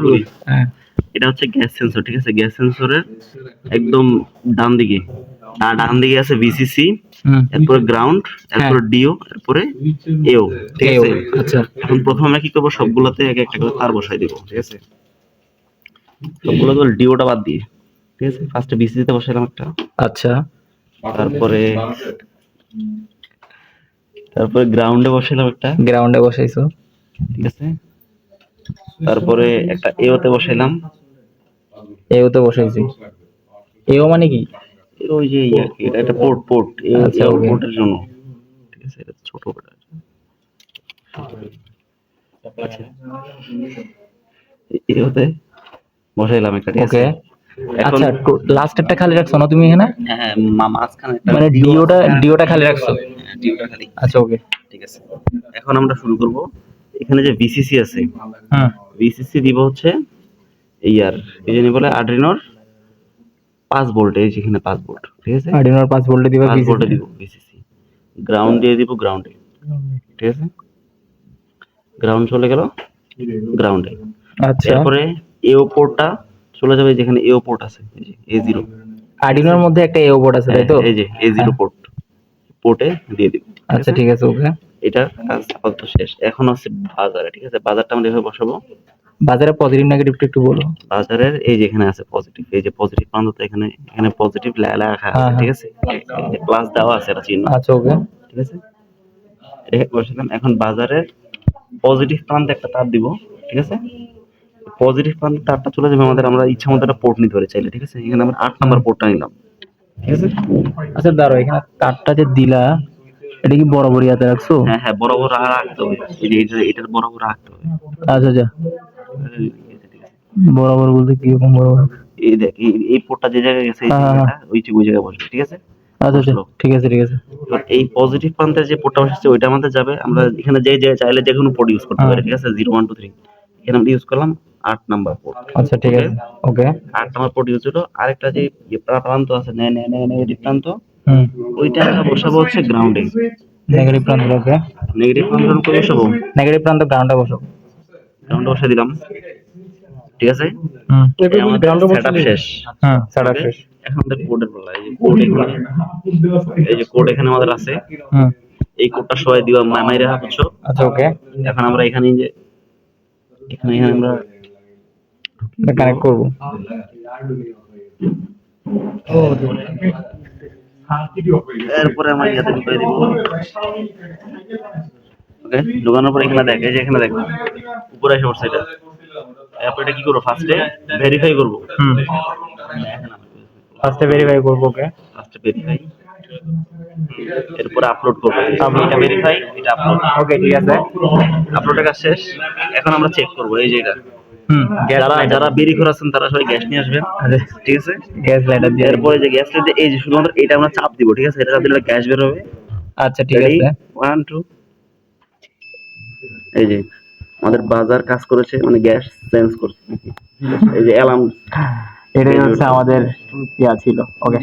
বলি। এটা হচ্ছে গ্যাস সেন্সর, ঠিক আছে? গ্যাস সেন্সরের একদম ডান দিকে আছে ভিসিসি, এরপরে গ্রাউন্ড, এরপরে ডিও, এরপরে এও, ঠিক আছে? আচ্ছা এখন প্রথমে আমরা কি করবো, সবগুলোতে এক একটা করে তার বসাই দিব, ঠিক আছে? সবগুলো ডিওটা বাদ দিয়ে, ঠিক আছে? ফার্স্টে ভিসিসি তে বসাইলাম একটা, আচ্ছা তারপরে গ্রাউন্ডে বসাইলাম একটা, গ্রাউন্ডে বসাইছো, ঠিক আছে? তারপরে একটা এওতে বসাইলাম, এও তো বসাইছি। এও মানে কি? ওই যে এটা পোর্ট আচ্ছা, okay. পোর্টের জন্য, ঠিক আছে? এটা ছোট করে আচ্ছা, এওতে বসাইলাম একটা, ঠিক আছে? ওকে এখন আচ্ছা, লাস্ট একটা খালি রাখছো না তুমি এখানে? হ্যাঁ, মাঝখানে একটা মানে ডিওটা খালি রাখছো? হ্যাঁ, ডিওটা খালি। আচ্ছা ওকে, ঠিক আছে। এখন আমরা শুরু করব। এখানে যে ভিসিসি আছে, হুম, ভিসিসি দিব হচ্ছে এই জানি বলে আর্ডিনোর 5 ভোল্ট, এই যেখানে 5 ভোল্ট, ঠিক আছে? আর্ডিনোর 5 ভোল্টে দিবা 5 ভোল্টে দিব ভিসিসি। গ্রাউন্ড দিয়ে দিব গ্রাউন্ডে, ঠিক আছে? গ্রাউন্ড চলে গেল গ্রাউন্ডে। আচ্ছা, এরপরে এও পোর্টটা চলে যাবে যেখানে এও পোর্ট আছে, এই যে A0, আর্ডিনোর মধ্যে একটা এও বোর্ড আছে তাই তো? এই যে A0 পোর্টে দিয়ে দিব। আচ্ছা ঠিক আছে ওকে। এটা কাজ আপাতত শেষ। এখন আছে বাজারে, ঠিক আছে? বাজারটা আমরা এভাবে বসাবো। বাজারে পজিটিভ নেগেটিভটা একটু বলো। বাজারের এই যে এখানে আছে পজিটিভ, এই যে পজিটিভ প্রান্ততে এখানে পজিটিভ লেখা আছে, ঠিক আছে? প্লাস দেওয়া আছে এটা চিহ্ন, আচ্ছা ওকে, ঠিক আছে? এটা বসালাম। এখন বাজারের পজিটিভ প্রান্তে একটা তার দিব, ঠিক আছে? পজিটিভ প্রান্তে তারটা চলে যাবে আমাদের, আমরা ইচ্ছা মতো একটা পোর্ট নিতে পারি চাইলে, ঠিক আছে? এখানে আমরা 8 নাম্বার পোর্টটা নিলাম, ঠিক আছে? আচ্ছা দাঁড়াও, এখানে তারটা যে দিলা এটা কি বরাবর ইয়াতে রাখছো? হ্যাঁ হ্যাঁ, বরাবর রাখতে হবে, এই যে এটার বরাবর রাখতে হবে। আচ্ছা আচ্ছা, বরাবর বলতে কি রকম বরাবর? এই দেখ, এই পোর্টটা যে জায়গায় গেছে, এই জায়গাটা ওই জায়গায় বসবে, ঠিক আছে? আচ্ছা আচ্ছা, ঠিক আছে ঠিক আছে। এবার এই পজিটিভ প্রান্তের যে পোর্টটা বসেছে ওইটা আমাদের যাবে, আমরা এখানে যে চাইলে যে কোনো পোর্ট ইউজ করতে পারি, ঠিক আছে? 0 1 2 3 এখানে আমরা ইউজ করলাম 8 নাম্বার পোর্ট। আচ্ছা ঠিক আছে ওকে। 8 নাম্বার পোর্ট ইউজ হলো। আরেকটা যে প্রান্ত আছে নেগেটিভ প্রান্ত, হুম, ওইটা আমরা বসাবো হচ্ছে গ্রাউন্ডে। নেগেটিভ প্রান্ত ওকে, নেগেটিভ প্রান্ত করে বসাবো, নেগেটিভ প্রান্ত গ্রাউন্ডে বসাবো। গ্রাউন্ডে বসে দিলাম, ঠিক আছে? হুম, গ্রাউন্ডে সেটআপ শেষ। হুম, সেটআপ Okay? শেষ। এখন আমাদের কোডের পালা। এই যে কোড এখানে আমাদের আছে, হুম, এই কোডটা সবাই দিবা মাইরা বুঝছো? আচ্ছা ওকে, এখন আমরা এখানে আমরা কানেক্ট করবো। এরপরে আমরা ইয়াতে ঢুকিয়ে দিব। ওকে, ঢোকানোর পর এখানে দেখ, এই যে এখানে দেখ উপরে এসে পড়ছে এটা। এরপর এটা কি করবো, ফার্স্টে ভেরিফাই করবো। হুম, ফার্স্টে ভেরিফাই করবো ওকে। ফার্স্টে ভেরিফাই, এরপরে আপলোড করবো। এটা ভেরিফাই, এটা আপলোড। ওকে ঠিক আছে, আপলোডের কাজ শেষ। এখন আমরা চেক করবো এই যে এটা। হুম, যারা বেরি করে আছেন তারা সবাই গ্যাস নিয়ে আসবেন, ঠিক আছে? গ্যাস লাইটার দিয়ে এরপরে যে গ্যাস লাইট, এই যে শুধুমাত্র এটা আমরা চাপ দিব, ঠিক আছে? এটা চাপ দিলে গ্যাস বের হবে। আচ্ছা ঠিক আছে। 1 2, এই যে আমাদের বাজার কাজ করেছে, মানে গ্যাস সেন্স করছে, এই যে অ্যালার্ম। এটাই হচ্ছে আমাদের ইয়া ছিল ওকে।